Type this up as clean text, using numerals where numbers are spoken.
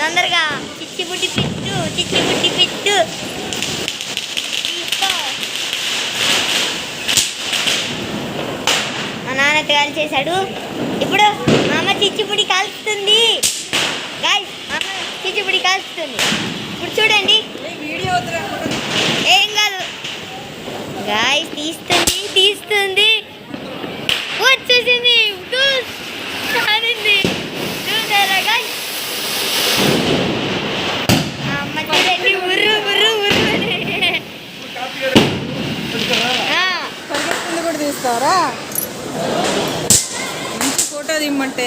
తొందరగా చిచ్చుబుడ్డి పిట్టు తీసుకో. మా నాన్న కాల్ చేశాడు. ఇప్పుడు మా అమ్మ చిచ్చుబుడి కాల్చుతుంది. గాయ్స్, మా అమ్మ చిచ్చుబుడి కాల్చుతుంది. ఇప్పుడు చూడండి. ఏం కాదు గాయ్స్, తీస్తుంది. వచ్చేసింది. చూసారా గాయ్స్? అమ్మ చూడండి, ఉర్రు పరిగెత్తుకుంటూ కూడా తీస్తారా? మంచి ఫోటో తీయమంటే